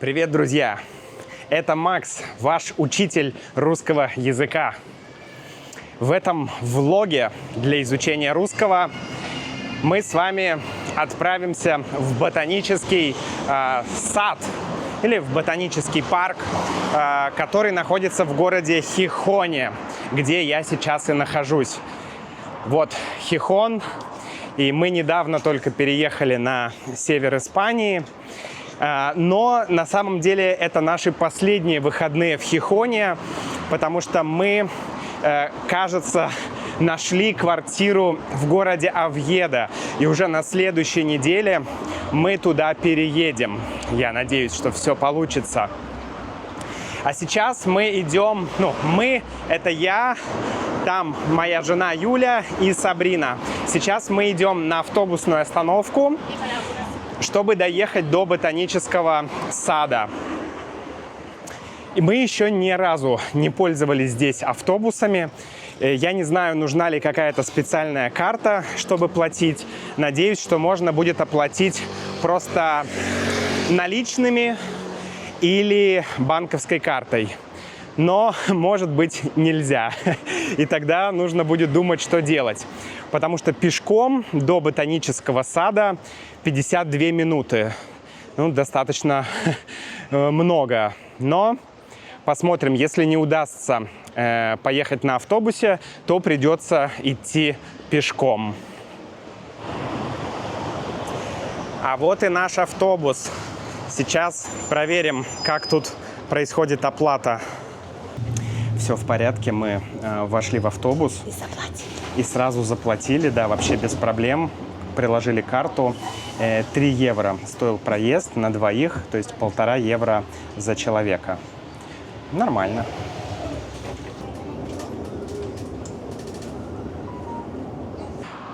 Привет, друзья! Это Макс, ваш учитель русского языка. В этом влоге для изучения русского мы с вами отправимся в ботанический сад или в ботанический парк, который находится в городе Хихоне, где я сейчас и нахожусь. Вот Хихон, и мы недавно только переехали на север Испании. Но на самом деле это наши последние выходные в Хихоне, потому что мы, кажется, нашли квартиру в городе Овьедо. И уже на следующей неделе мы туда переедем. Я надеюсь, что все получится. А сейчас мы идем, это я, там моя жена Юля и Сабрина. Сейчас мы идем на автобусную остановку, чтобы доехать до ботанического сада. И мы еще ни разу не пользовались здесь автобусами. Я не знаю, нужна ли какая-то специальная карта, чтобы платить. Надеюсь, что можно будет оплатить просто наличными или банковской картой. Но, может быть, нельзя. И тогда нужно будет думать, что делать. Потому что пешком до ботанического сада 52 минуты. Достаточно много. Но посмотрим, если не удастся поехать на автобусе, то придется идти пешком. А вот и наш автобус. Сейчас проверим, как тут происходит оплата. Все в порядке, мы вошли в автобус. И заплатили. И сразу заплатили, да, вообще без проблем. Приложили карту. 3 евро стоил проезд на двоих, то есть 1,5 евро за человека. Нормально.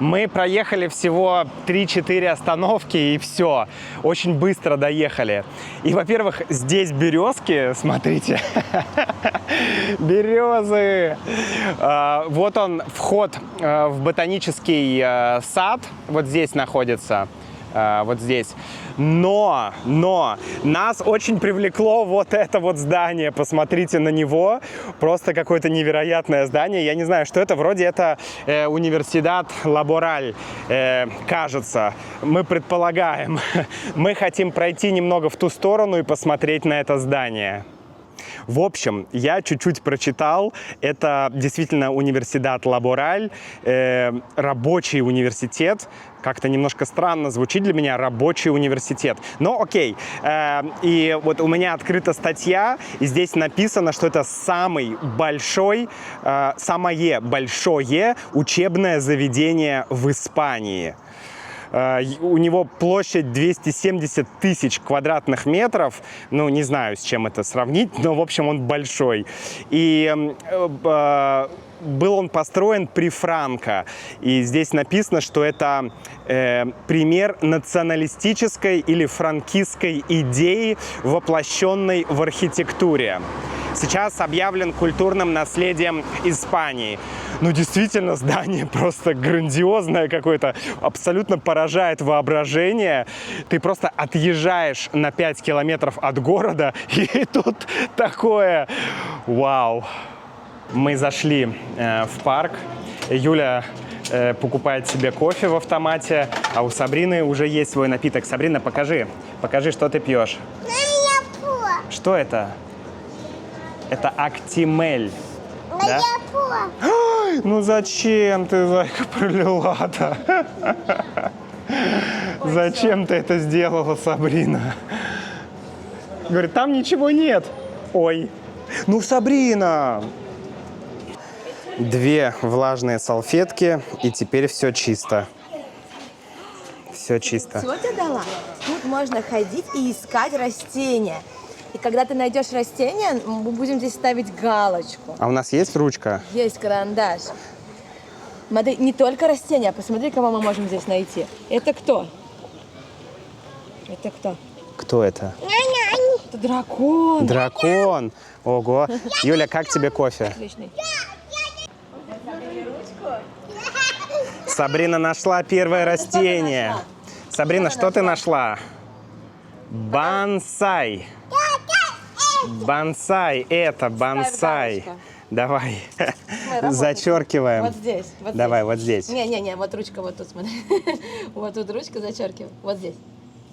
Мы проехали всего 3-4 остановки и все. Очень быстро доехали. И, во-первых, здесь березки, смотрите. Березы. Вот он, вход в ботанический сад. Вот здесь находится. Вот здесь. Но нас очень привлекло вот это вот здание. Посмотрите на него. Просто какое-то невероятное здание. Я не знаю, что это. Вроде это Универсидад Лабораль, кажется. Мы предполагаем. Мы хотим пройти немного в ту сторону и посмотреть на это здание. В общем, я чуть-чуть прочитал. Это действительно Универсидад Лабораль, рабочий университет. Как-то немножко странно звучит для меня, рабочий университет. Но окей. И вот у меня открыта статья, и здесь написано, что это самое большое учебное заведение в Испании. У него площадь 270 тысяч квадратных метров. Не знаю, с чем это сравнить, но, в общем, он большой. И был он построен при Франко. И здесь написано, что это пример националистической или франкистской идеи, воплощенной в архитектуре. Сейчас объявлен культурным наследием Испании. Действительно, здание просто грандиозное какое-то, абсолютно поражает воображение. Ты просто отъезжаешь на 5 километров от города, и тут такое вау. Мы зашли в парк. Юля покупает себе кофе в автомате, а у Сабрины уже есть свой напиток. Сабрина, покажи, что ты пьешь. Что это? Это Актимель. Да? Ой, зачем ты, зайка, пролила-то? Зачем ты это сделала, Сабрина? Говорит, там ничего нет. Ой. Сабрина! 2 влажные салфетки, и теперь все чисто. Все чисто. Все тебе дала? Тут можно ходить и искать растения. И когда ты найдешь растение, мы будем здесь ставить галочку. А у нас есть ручка? Есть карандаш. Смотри, не только растения, посмотри, кого мы можем здесь найти. Это кто? Это кто? Кто это? Это дракон. Дракон. Ого. Юля, как тебе кофе? Отличный. Сабрина нашла первое растение. Сабрина, что ты нашла? Бонсай. Бонсай, это бонсай. галочку. Давай. работай. Зачеркиваем. Вот здесь. Вот Давай, здесь. вот здесь. Не, вот ручка вот тут, смотри. Вот тут ручка зачеркиваем. Вот здесь.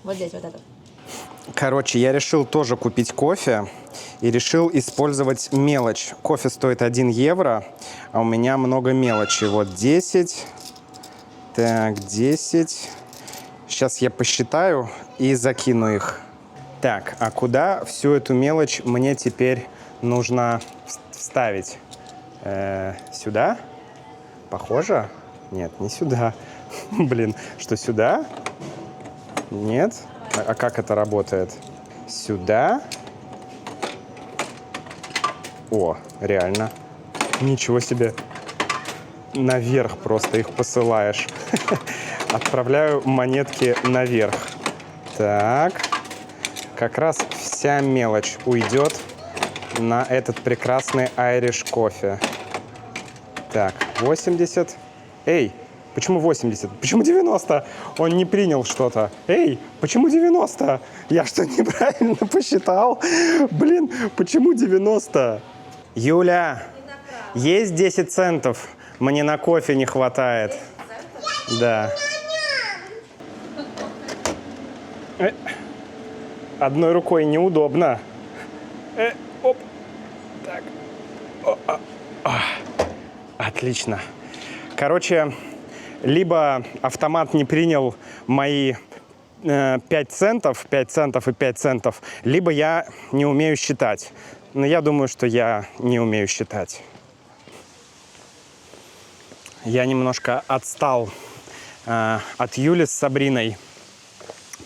Вот здесь, вот это. Короче, я решил тоже купить кофе и решил использовать мелочь. Кофе стоит 1 евро, а у меня много мелочи. Вот 10. Так, 10. Сейчас я посчитаю и закину их. Так, а куда всю эту мелочь мне теперь нужно вставить? Сюда? Похоже? Нет, не сюда. Блин, что сюда? Нет? А как это работает? Сюда? О, реально. Ничего себе. Наверх просто их посылаешь. Отправляю монетки наверх. Так. Как раз вся мелочь уйдет на этот прекрасный Irish кофе. Так, 80. Эй, почему 80? Почему 90? Он не принял что-то. Эй, почему 90? Я что, неправильно посчитал? Блин, почему 90? Юля, есть 10 центов? Мне на кофе не хватает. Да. Одной рукой неудобно. Оп. Так. Отлично. Короче, либо автомат не принял мои 5 центов, 5 центов и 5 центов, либо я не умею считать. Но я думаю, что я не умею считать. Я немножко отстал от Юли с Сабриной,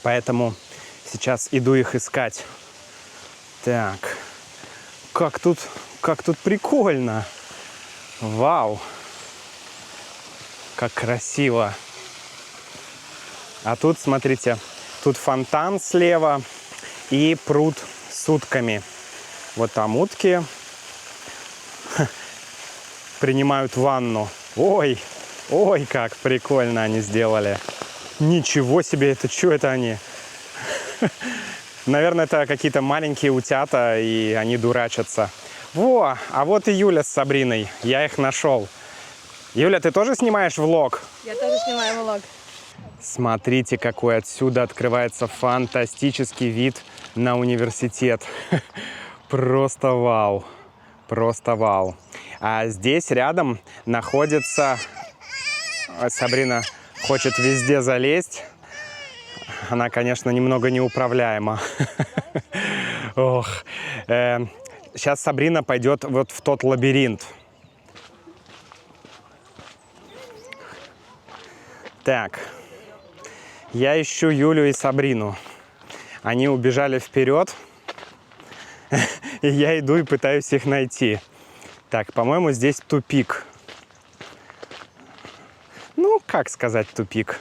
поэтому сейчас иду их искать. Так, как тут прикольно. Вау, как красиво. А тут, смотрите, тут фонтан слева и пруд с утками. Вот там утки принимают ванну. Ой, ой, как прикольно они сделали. Ничего себе, это что это они? Наверное, это какие-то маленькие утята, и они дурачатся. Во, а вот и Юля с Сабриной. Я их нашел. Юля, ты тоже снимаешь влог? Я тоже снимаю влог. Смотрите, какой отсюда открывается фантастический вид на университет. Просто вау. Просто вау. А здесь рядом находится... Сабрина хочет везде залезть. Она, конечно, немного неуправляема. Ох. Сейчас Сабрина пойдет вот в тот лабиринт. Так. Я ищу Юлю и Сабрину. Они убежали вперед. И я иду и пытаюсь их найти. Так, по-моему, здесь тупик. Ну, как сказать тупик?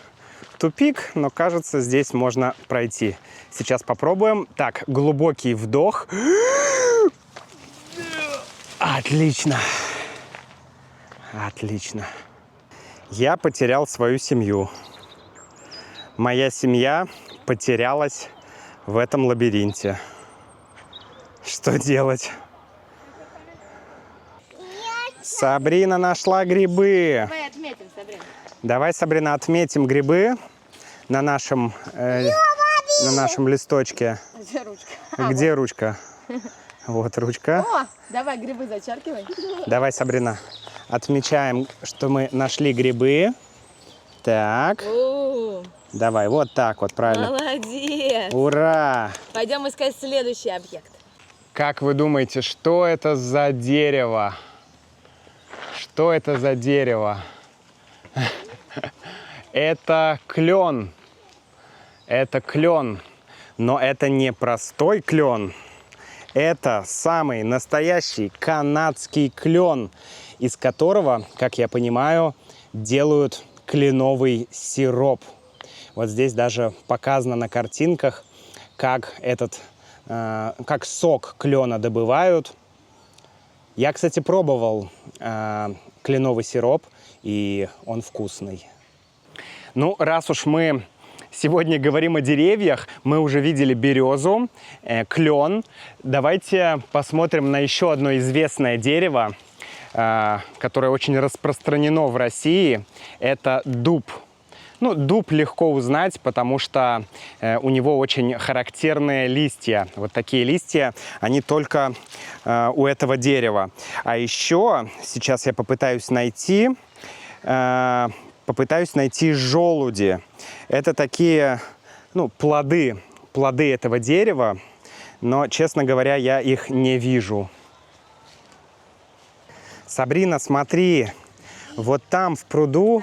Тупик, но кажется, здесь можно пройти. Сейчас попробуем. Так, глубокий вдох. Отлично. Отлично. Я потерял свою семью. Моя семья потерялась в этом лабиринте. Что делать? Сабрина нашла грибы. Давай отметим, Сабрина. Давай, Сабрина, отметим грибы на нашем листочке. Где ручка? Где ручка? Вот ручка. О, давай грибы зачеркивай. Давай, Сабрина, отмечаем, что мы нашли грибы. Так, давай, вот так вот, правильно. Молодец. Ура! Пойдем искать следующий объект. Как вы думаете, что это за дерево? Что это за дерево? Это клен. Это клен. Но это не простой клен. Это самый настоящий канадский клен, из которого, как я понимаю, делают кленовый сироп. Вот здесь даже показано на картинках, как как сок клена добывают. Я, кстати, пробовал кленовый сироп, и он вкусный. Ну, раз уж мы сегодня говорим о деревьях. Мы уже видели березу, клен. Давайте посмотрим на еще одно известное дерево, которое очень распространено в России. Это дуб. Ну, дуб легко узнать, потому что у него очень характерные листья. Вот такие листья, они только у этого дерева. А еще сейчас я попытаюсь найти желуди. Это такие, ну, плоды этого дерева, но, честно говоря, я их не вижу. Сабрина, смотри, вот там в пруду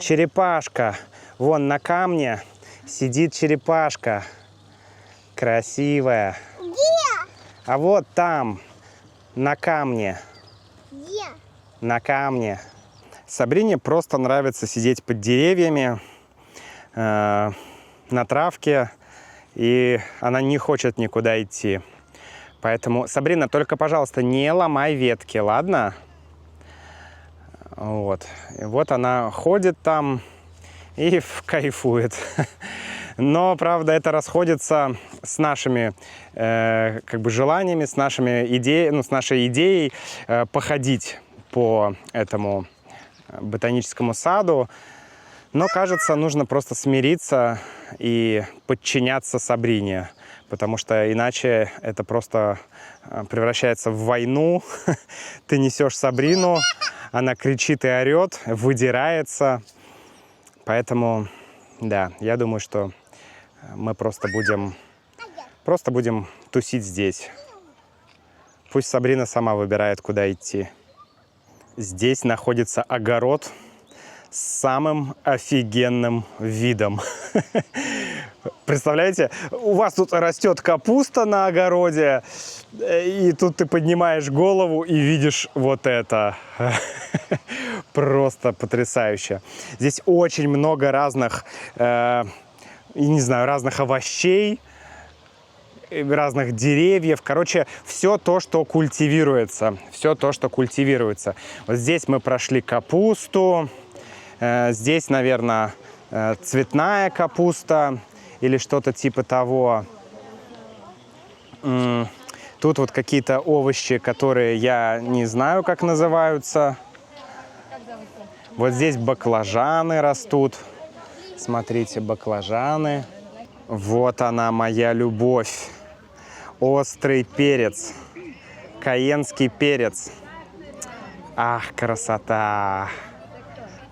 черепашка. Вон на камне сидит черепашка. Красивая. Где? А вот там, на камне. Где? На камне. Сабрине просто нравится сидеть под деревьями, на травке, и она не хочет никуда идти. Поэтому, Сабрина, только, пожалуйста, не ломай ветки, ладно? Вот. И вот она ходит там и кайфует. Но, правда, это расходится с нашими желаниями, с нашими идеями, с нашей идеей походить по этому ботаническому саду. Но, кажется, нужно просто смириться и подчиняться Сабрине, потому что иначе это просто превращается в войну. Ты несешь Сабрину, она кричит и орет, выдирается. Поэтому, да, я думаю, что мы просто будем тусить здесь. Пусть Сабрина сама выбирает, куда идти. Здесь находится огород с самым офигенным видом. Представляете, у вас тут растет капуста на огороде, и тут ты поднимаешь голову и видишь вот это. Просто потрясающе. Здесь очень много разных, разных овощей, разных деревьев. Короче, все то, что культивируется. Все то, что культивируется. Вот здесь мы прошли капусту. Здесь, наверное, цветная капуста или что-то типа того. Тут вот какие-то овощи, которые я не знаю, как называются. Вот здесь баклажаны растут. Смотрите, баклажаны. Вот она, моя любовь. Острый перец. Каенский перец. Ах, красота.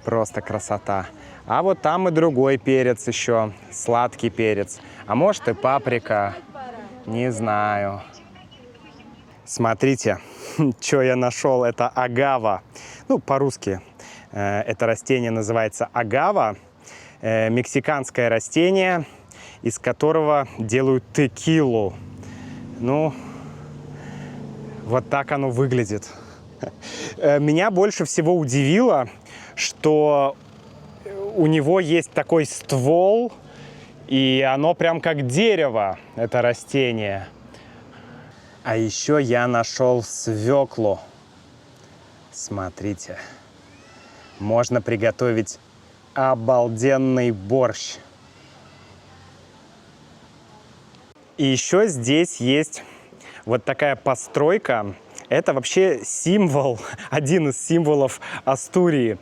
Просто красота. А вот там и другой перец еще. Сладкий перец. А может и паприка. Не знаю. Смотрите, что я нашел. Это агава. Ну, по-русски это растение называется агава. Мексиканское растение, из которого делают текилу. Ну, вот так оно выглядит. Меня больше всего удивило, что у него есть такой ствол, и оно прям как дерево, это растение. А еще я нашел свеклу. Смотрите. Можно приготовить обалденный борщ. И еще здесь есть вот такая постройка. Это вообще символ, один из символов Астурии.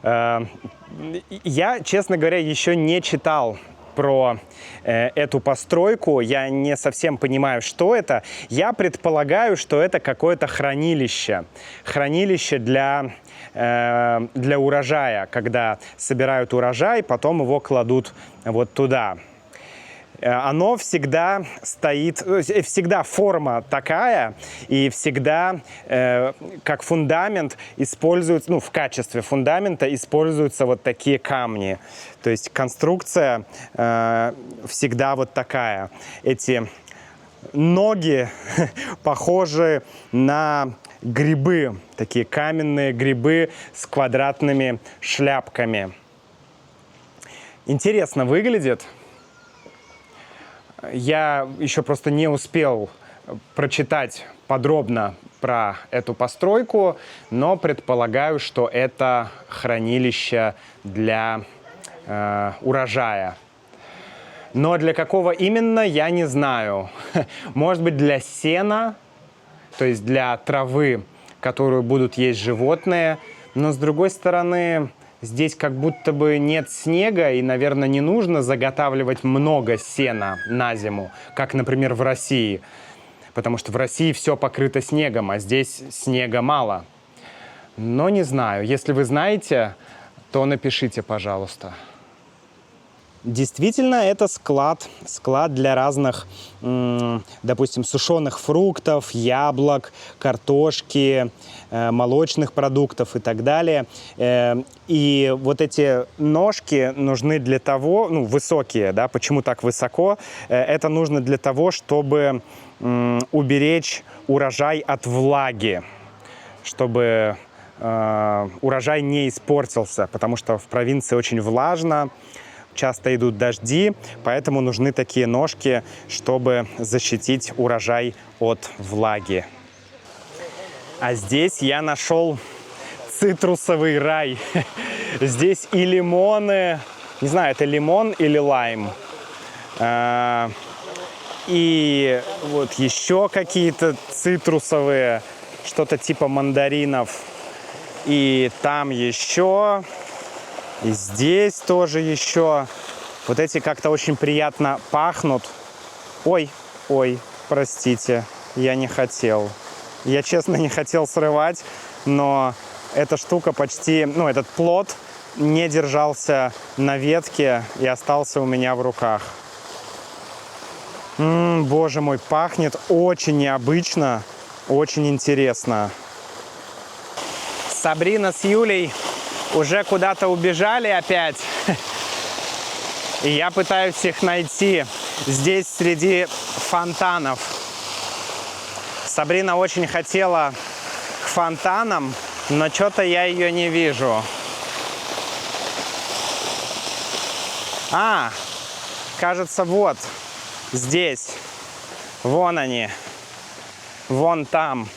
Я, честно говоря, еще не читал про эту постройку. Я не совсем понимаю, что это. Я предполагаю, что это какое-то хранилище. Хранилище для урожая, когда собирают урожай, потом его кладут вот туда. Оно всегда стоит, всегда форма такая, и всегда как фундамент используется, ну, в качестве фундамента используются вот такие камни. То есть конструкция всегда вот такая. Эти ноги похожи на грибы, такие каменные грибы с квадратными шляпками. Интересно выглядит. Я еще просто не успел прочитать подробно про эту постройку, но предполагаю, что это хранилище для урожая. Но для какого именно, я не знаю. Может быть, для сена, то есть для травы, которую будут есть животные. Но, с другой стороны, здесь как будто бы нет снега, и, наверное, не нужно заготавливать много сена на зиму, как, например, в России. Потому что в России все покрыто снегом, а здесь снега мало. Но не знаю. Если вы знаете, то напишите, пожалуйста. Действительно, это склад для разных, допустим, сушеных фруктов, яблок, картошки, молочных продуктов и так далее. И вот эти ножки нужны для того, высокие, да, почему так высоко? Это нужно для того, чтобы уберечь урожай от влаги, чтобы урожай не испортился, потому что в провинции очень влажно, часто идут дожди, поэтому нужны такие ножки, чтобы защитить урожай от влаги. А здесь я нашел цитрусовый рай. Здесь и лимоны, не знаю, это лимон или лайм. И вот еще какие-то цитрусовые, что-то типа мандаринов. И там еще... И здесь тоже еще. Вот эти как-то очень приятно пахнут. Ой, простите, я не хотел. Я, честно, не хотел срывать, но эта штука почти, этот плод не держался на ветке и остался у меня в руках. Боже мой, пахнет очень необычно, очень интересно. Сабрина с Юлей уже куда-то убежали опять. И я пытаюсь их найти здесь среди фонтанов. Сабрина очень хотела к фонтанам, но что-то я ее не вижу. Кажется, вот здесь. Вон они. Вон там.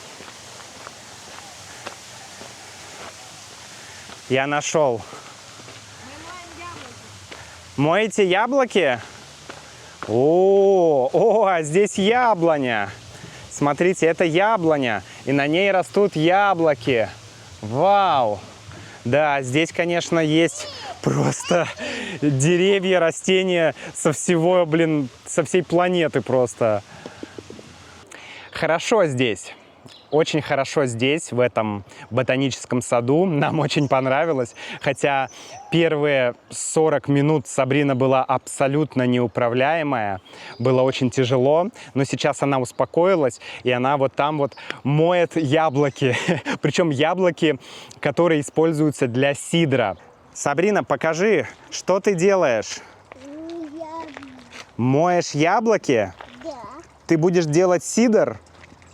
Я нашел. Моете яблоки? А здесь яблоня. Смотрите, это яблоня, и на ней растут яблоки. Вау! Да, здесь, конечно, есть просто деревья, растения со всего, со всей планеты просто. Хорошо здесь. Очень хорошо здесь, в этом ботаническом саду. Нам очень понравилось. Хотя первые 40 минут Сабрина была абсолютно неуправляемая. Было очень тяжело. Но сейчас она успокоилась. И она вот там вот моет яблоки. Причем яблоки, которые используются для сидра. Сабрина, покажи, что ты делаешь? Моешь яблоки? Да. Ты будешь делать сидр?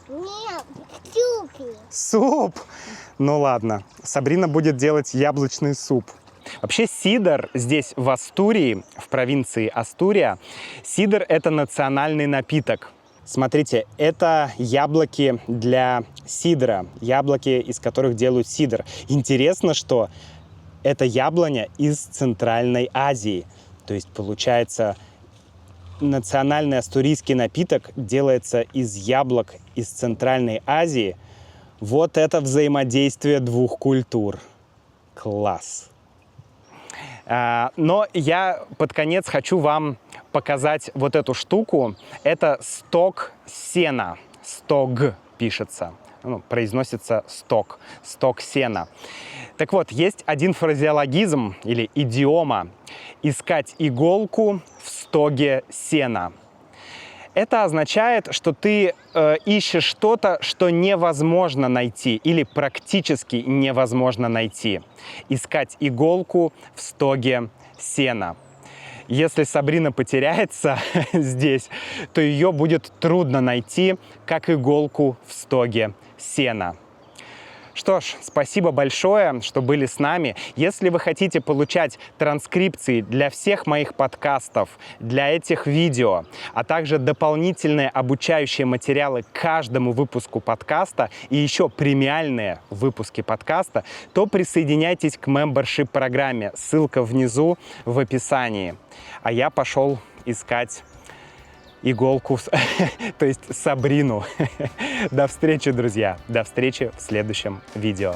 Нет, суп. Суп? Ну ладно, Сабрина будет делать яблочный суп. Вообще сидр здесь в Астурии, в провинции Астурия, сидр — это национальный напиток. Смотрите, это яблоки для сидра, яблоки, из которых делают сидр. Интересно, что это яблоня из Центральной Азии. То есть получается, национальный астурийский напиток делается из яблок из Центральной Азии. Вот это взаимодействие двух культур. Класс! Но я под конец хочу вам показать вот эту штуку. Это сток сена. Стог пишется. Произносится сток. Сток сена. Так вот, есть один фразеологизм или идиома. Искать иголку в стоге сена. Это означает, что ты ищешь что-то, что невозможно найти или практически невозможно найти. Искать иголку в стоге сена. Если Сабрина потеряется здесь, то ее будет трудно найти, как иголку в стоге сена. Что ж, спасибо большое, что были с нами. Если вы хотите получать транскрипции для всех моих подкастов, для этих видео, а также дополнительные обучающие материалы к каждому выпуску подкаста и еще премиальные выпуски подкаста, то присоединяйтесь к мембершип-программе. Ссылка внизу в описании. А я пошел искать иголку, то есть Сабрину. До встречи, друзья. До встречи в следующем видео.